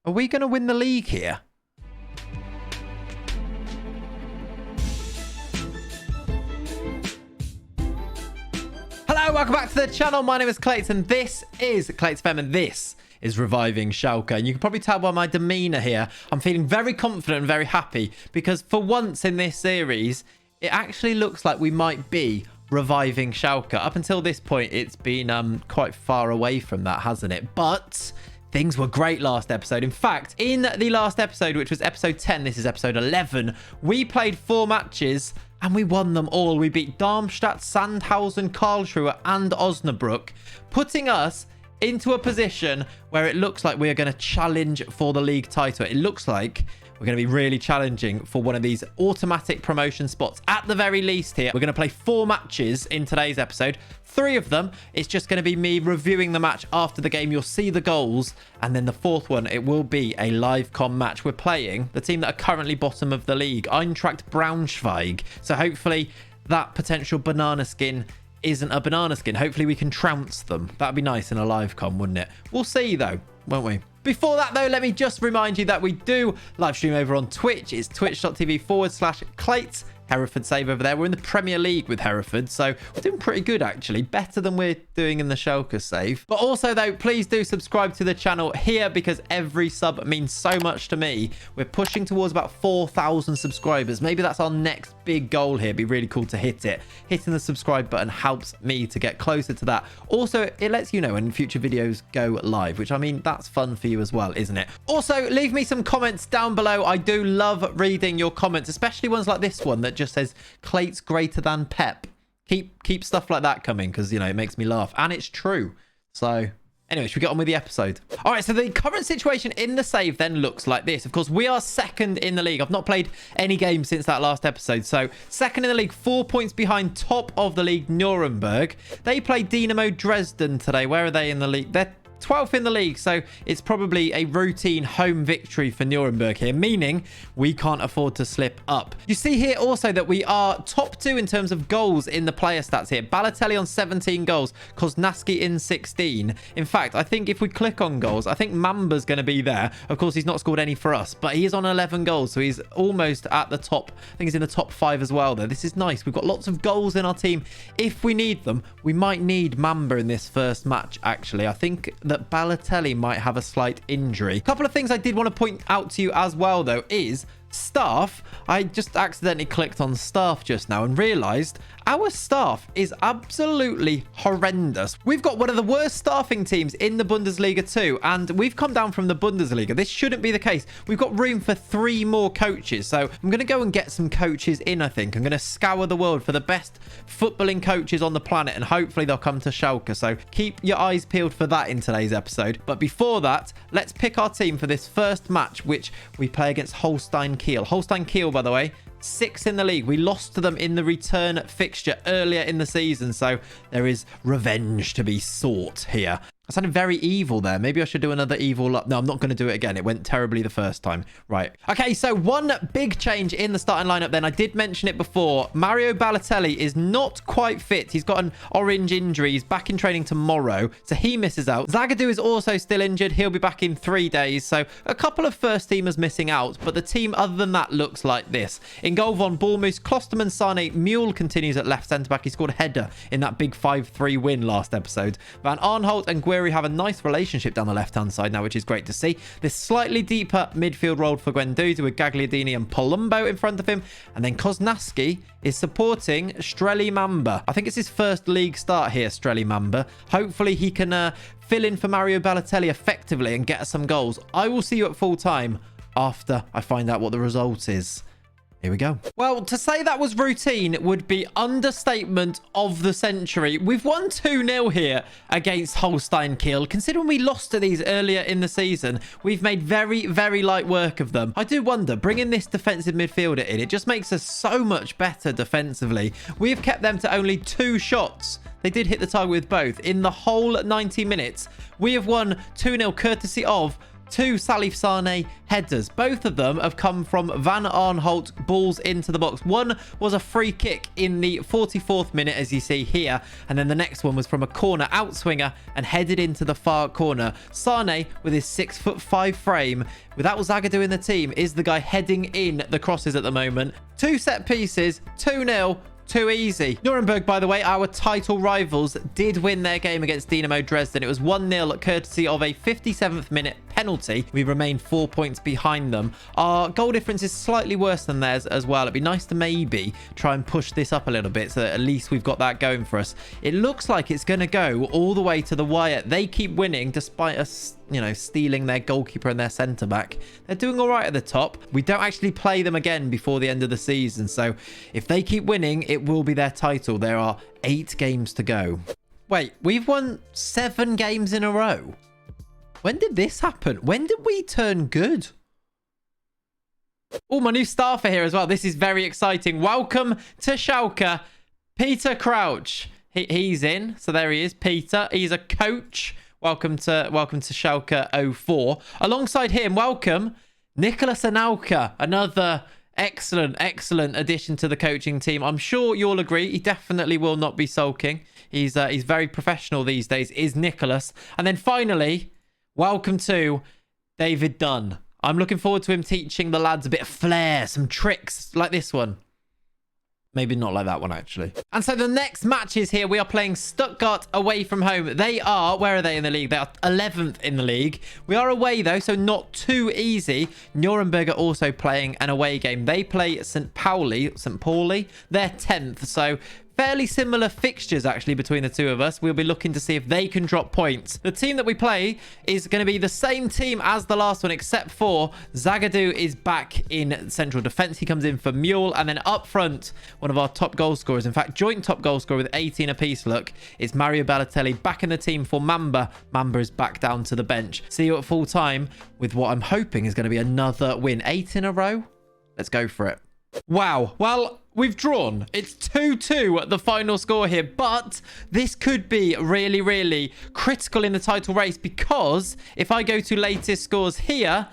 Are we going to win the league here? Hello, welcome back to the channel. My name is Clayts, and this is Clayts FM, and this is Reviving Schalke. And you can probably tell by my demeanor here, I'm feeling very confident and very happy because for once in this series, it actually looks like we might be reviving Schalke. Up until this point, it's been quite far away from that, hasn't it? But things were great last episode. In fact, in the last episode, which was episode 10, this is episode 11, we played 4 matches and we won them all. We beat Darmstadt, Sandhausen, Karlsruhe and Osnabrück, putting us into a position where it looks like we are going to challenge for the league title. It looks like we're going to be really challenging for one of these automatic promotion spots. At the very least here, we're going to play 4 matches in today's episode. 3 of them, it's just going to be me reviewing the match after the game. You'll see the goals. And then the 4th one, it will be a live com match. We're playing the team that are currently bottom of the league, Eintracht Braunschweig. So hopefully that potential banana skin isn't a banana skin. Hopefully we can trounce them. That'd be nice in a live com, wouldn't it? We'll see though, won't we? Before that, though, let me just remind you that we do live stream over on Twitch. It's twitch.tv/Clayts. Hereford save over there. We're in the Premier League with Hereford, so we're doing pretty good, actually. Better than we're doing in the Schalke save. But also, though, please do subscribe to the channel here because every sub means so much to me. We're pushing towards about 4,000 subscribers. Maybe that's our next big goal here. It'd be really cool to hit it. Hitting the subscribe button helps me to get closer to that. Also, it lets you know when future videos go live, which, I mean, that's fun for you as well, isn't it? Also, leave me some comments down below. I do love reading your comments, especially ones like this one that just says Clayts greater than Pep. Keep stuff like that coming because, you know, it makes me laugh. And it's true. So anyway, should we get on with the episode? All right, so the current situation in the save then looks like this. Of course, we are second in the league. I've not played any games since that last episode. So second in the league, 4 points behind top of the league, Nuremberg. They play Dynamo Dresden today. Where are they in the league? They're 12th in the league, so it's probably a routine home victory for Nuremberg here, meaning we can't afford to slip up. You see here also that we are top 2 in terms of goals in the player stats here. Balotelli on 17 goals, Koznaski in 16. In fact, I think if we click on goals, I think Mamba's going to be there. Of course, he's not scored any for us, but he is on 11 goals, so he's almost at the top. I think he's in the top 5 as well, though. This is nice. We've got lots of goals in our team. If we need them, we might need Mamba in this first match, actually. I think that Balotelli might have a slight injury. A couple of things I did want to point out to you as well, though, is staff. I just accidentally clicked on staff just now and realized our staff is absolutely horrendous. We've got one of the worst staffing teams in the Bundesliga too, and we've come down from the Bundesliga. This shouldn't be the case. We've got room for 3 more coaches, so I'm going to go and get some coaches in, I think. I'm going to scour the world for the best footballing coaches on the planet, and hopefully they'll come to Schalke, so keep your eyes peeled for that in today's episode. But before that, let's pick our team for this first match, which we play against Holstein Kiel. Holstein Kiel, by the way, 6th in the league. We lost to them in the return fixture earlier in the season, so there is revenge to be sought here. I sounded very evil there. Maybe I should do another evil. No, I'm not going to do it again. It went terribly the first time. Right. Okay, so one big change in the starting lineup then. I did mention it before. Mario Balotelli is not quite fit. He's got an orange injury. He's back in training tomorrow, so he misses out. Zagadou is also still injured. He'll be back in 3 days, so a couple of first teamers missing out, but the team other than that looks like this. In goal, Von Bournemouth, Klosterman, Sane, Mule continues at left centre-back. He scored a header in that big 5-3 win last episode. Van Arnholt and Guerri have a nice relationship down the left-hand side now, which is great to see. This slightly deeper midfield role for Guendouzi with Gagliardini and Palumbo in front of him. And then Koznaski is supporting Streli Mamba. I think it's his first league start here, Streli Mamba. Hopefully he can fill in for Mario Balotelli effectively and get us some goals. I will see you at full time after I find out what the result is. Here we go. Well, to say that was routine would be understatement of the century. We've won 2-0 here against Holstein Kiel. Considering we lost to these earlier in the season, we've made very, very light work of them. I do wonder, bringing this defensive midfielder in, it just makes us so much better defensively. We've kept them to only 2 shots. They did hit the target with both. In the whole 90 minutes, we have won 2-0 courtesy of 2 Salif Sane headers. Both of them have come from Van Aanholt balls into the box. One was a free kick in the 44th minute, as you see here. And then the next one was from a corner outswinger and headed into the far corner. Sane, with his 6'5" frame, without Zagadou in the team, is the guy heading in the crosses at the moment. 2 set pieces, 2-0. Too easy. Nuremberg, by the way, our title rivals, did win their game against Dynamo Dresden. It was 1-0 courtesy of a 57th minute penalty. We remain 4 points behind them. Our goal difference is slightly worse than theirs as well. It'd be nice to maybe try and push this up a little bit so that at least we've got that going for us. It looks like it's going to go all the way to the wire. They keep winning despite us, you know, stealing their goalkeeper and their centre back. They're doing all right at the top. We don't actually play them again before the end of the season. So if they keep winning, it will be their title. There are 8 games to go. Wait, we've won 7 games in a row. When did this happen? When did we turn good? Oh, my new staffer here as well. This is very exciting. Welcome to Schalke, Peter Crouch. He's in. So there he is, Peter. He's a coach. Welcome to Schalke 04. Alongside him, welcome Nicholas Anelka, another excellent addition to the coaching team. I'm sure you'll agree. He definitely will not be sulking. He's very professional these days, is Nicholas. And then finally, welcome to David Dunn. I'm looking forward to him teaching the lads a bit of flair, some tricks like this one. Maybe not like that one, actually. And so the next matches here, we are playing Stuttgart away from home. They are, where are they in the league? They are 11th in the league. We are away, though, so not too easy. Nuremberg are also playing an away game. They play St. Pauli. They're 10th, so fairly similar fixtures, actually, between the two of us. We'll be looking to see if they can drop points. The team that we play is going to be the same team as the last one, except for Zagadou is back in central defense. He comes in for Mule. And then up front, one of our top goal scorers, in fact, joint top goal scorer with 18 apiece, look, it's Mario Balotelli back in the team for Mamba. Mamba is back down to the bench. See you at full time with what I'm hoping is going to be another win. 8 in a row. Let's go for it. Wow. Well, we've drawn. It's 2-2 at the final score here, but this could be really critical in the title race, because if I go to latest scores here,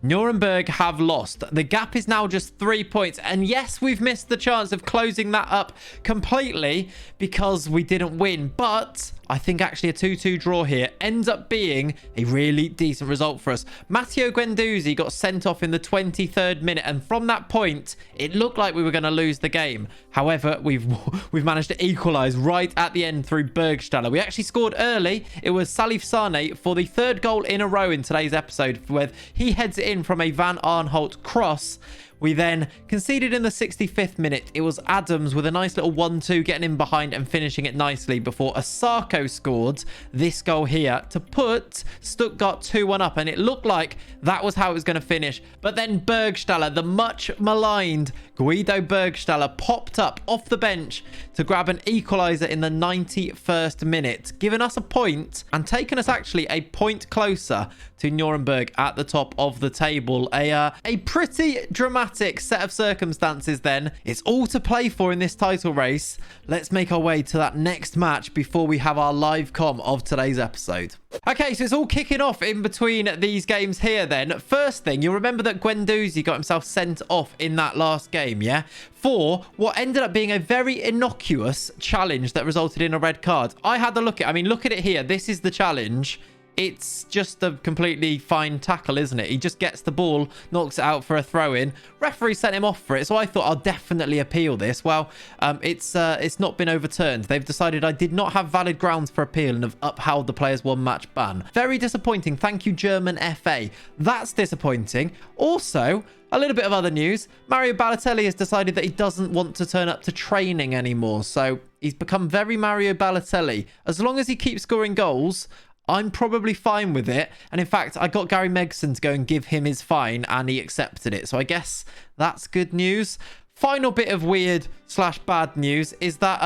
Nuremberg have lost. The gap is now just 3 points. And yes, we've missed the chance of closing that up completely because we didn't win. But I think actually a 2-2 draw here ends up being a really decent result for us. Matteo Guendouzi got sent off in the 23rd minute. And from that point, it looked like we were going to lose the game. However, we've managed to equalize right at the end through Bergstaller. We actually scored early. It was Salif Sane for the 3rd goal in a row in today's episode, where he heads it in from a Van Aanholt cross. We then conceded in the 65th minute. It was Adams with a nice little 1-2 getting in behind and finishing it nicely before Asako scored this goal here to put Stuttgart 2-1 up. And it looked like that was how it was going to finish. But then Bergstaller, the much maligned Guido Bergstaller, popped up off the bench to grab an equaliser in the 91st minute, giving us a point and taking us actually a point closer to Nuremberg at the top of the table. A pretty dramatic set of circumstances then. It's all to play for in this title race. Let's make our way to that next match before we have our live comm of today's episode. Okay, so it's all kicking off in between these games here then. First thing, you'll remember that Guendouzi got himself sent off in that last game, yeah? For what ended up being a very innocuous challenge that resulted in a red card. I had to look at, I mean, look at it here. This is the challenge. It's just a completely fine tackle, isn't it? He just gets the ball, knocks it out for a throw-in. Referee sent him off for it, so I thought I'll definitely appeal this. Well, it's not been overturned. They've decided I did not have valid grounds for appeal and have upheld the player's one-match ban. Very disappointing. Thank you, German FA. That's disappointing. Also, a little bit of other news. Mario Balotelli has decided that he doesn't want to turn up to training anymore, so he's become very Mario Balotelli. As long as he keeps scoring goals, I'm probably fine with it. And in fact, I got Gary Megson to go and give him his fine and he accepted it. So I guess that's good news. Final bit of weird / bad news is that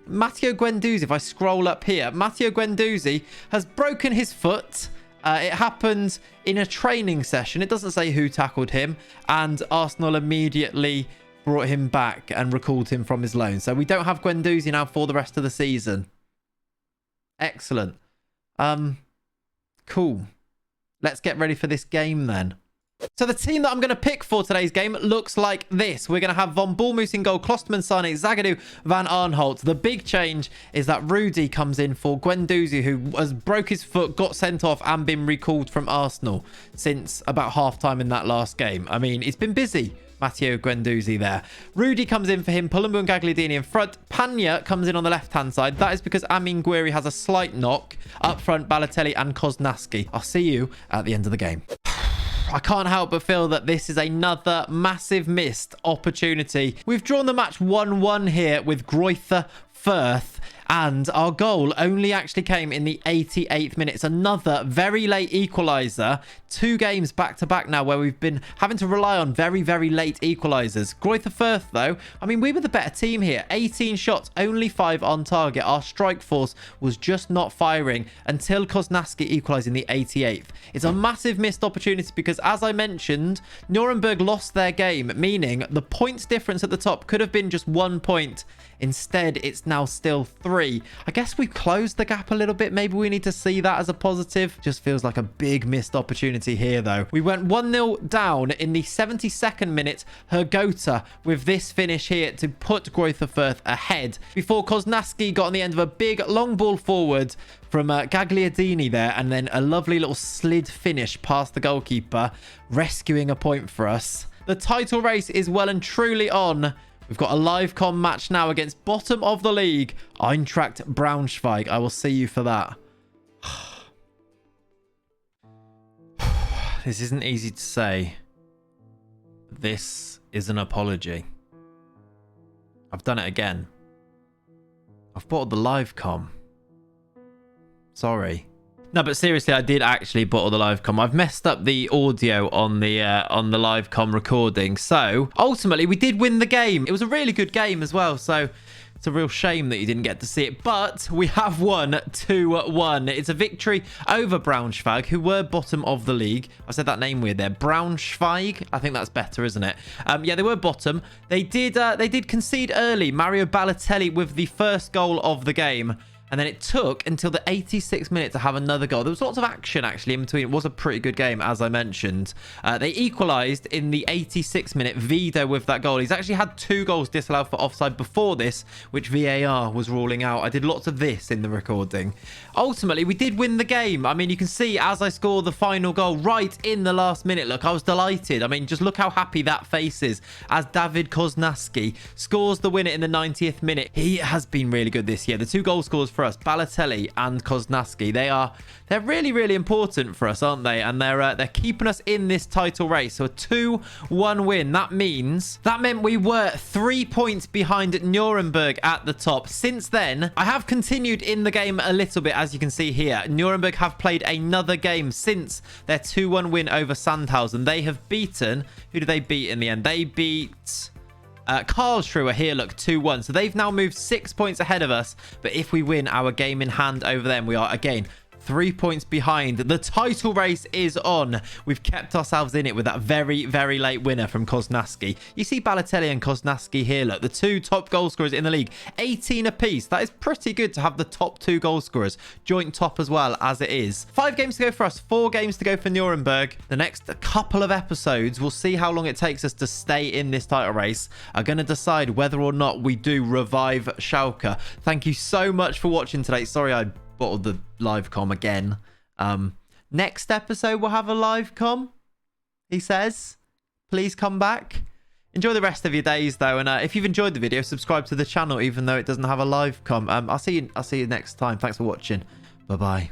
Matteo Guendouzi, if I scroll up here, Matteo Guendouzi has broken his foot. It happened in a training session. It doesn't say who tackled him. And Arsenal immediately brought him back and recalled him from his loan. So we don't have Guendouzi now for the rest of the season. Excellent. Cool. let's get ready for this game then. So the team that I'm going to pick for today's game looks like this. We're going to have Von Bournemouth in goal, Klosterman, Sane, Zagadou, Van Arnholt. The big change is that Rudy comes in for Guendouzi, who has broke his foot, got sent off and been recalled from Arsenal since about half-time in that last game. I mean, it's been busy. Matteo Guendouzi there. Rudy comes in for him. Palumbo and Gagliardini in front. Panya comes in on the left-hand side. That is because Amin Guiri has a slight knock. Up front, Balotelli and Koznaski. I'll see you at the end of the game. I can't help but feel that this is another massive missed opportunity. We've drawn the match 1-1 here with Greuther Fürth. And our goal only actually came in the 88th minute. It's another very late equaliser. 2 games back-to-back now where we've been having to rely on very, very late equalisers. Greuther Fürth, though, I mean, we were the better team here. 18 shots, only 5 on target. Our strike force was just not firing until Koznaski equalised in the 88th. It's a massive missed opportunity because, as I mentioned, Nurnberg lost their game, meaning the points difference at the top could have been just 1 point. Instead, it's now still 3. I guess we've closed the gap a little bit. Maybe we need to see that as a positive. Just feels like a big missed opportunity here, though. We went 1-0 down in the 72nd minute. Hergota with this finish here to put Greuther Fürth ahead before Koznaski got on the end of a big long ball forward from Gagliardini there, and then a lovely little slid finish past the goalkeeper, rescuing a point for us. The title race is well and truly on. We've got a live com match now against bottom of the league, Eintracht Braunschweig. I will see you for that. This isn't easy to say. This is an apology. I've done it again. I've bought the live com. Sorry. No, but seriously, I did actually bottle the live com. I've messed up the audio on the live com recording. So ultimately, we did win the game. It was a really good game as well. So it's a real shame that you didn't get to see it. But we have won 2-1. It's a victory over Braunschweig, who were bottom of the league. I said that name weird there. Braunschweig. I think that's better, isn't it? Yeah, they were bottom. They did concede early. Mario Balotelli with the first goal of the game. And then it took until the 86th minute to have another goal. There was lots of action, actually, in between. It was a pretty good game, as I mentioned. They equalised in the 86th minute. Vido with that goal. He's actually had 2 goals disallowed for offside before this, which VAR was ruling out. I did lots of this in the recording. Ultimately, we did win the game. I mean, you can see as I score the final goal right in the last minute. Look, I was delighted. I mean, just look how happy that face is as David Koznaski scores the winner in the 90th minute. He has been really good this year. The 2 goal scores for us, Balotelli and Koznaski, they're really, really important for us, aren't they? And they're keeping us in this title race. So a 2-1 win. That meant we were 3 points behind Nuremberg at the top. Since then, I have continued in the game a little bit, as you can see here. Nuremberg have played another game since their 2-1 win over Sandhausen. They have beaten, who did they beat in the end? They beat Karlsruhe here, look, 2-1. So they've now moved 6 points ahead of us. But if we win our game in hand over them, we are, again, 3 points behind. The title race is on. We've kept ourselves in it with that very, very late winner from Koznaski. You see Balotelli and Koznaski here, look, the 2 top goal scorers in the league, 18 apiece. That is pretty good to have the top 2 goal scorers, joint top as well, as it is. 5 games to go for us, 4 games to go for Nuremberg. The next couple of episodes, we'll see how long it takes us to stay in this title race, are going to decide whether or not we do revive Schalke. Thank you so much for watching today. Sorry I bottled the live com again. Next episode we'll have a live com, he says. Please come back. Enjoy the rest of your days though, and if you've enjoyed the video, subscribe to the channel even though it doesn't have a live com. I'll see you next time. Thanks for watching. Bye bye.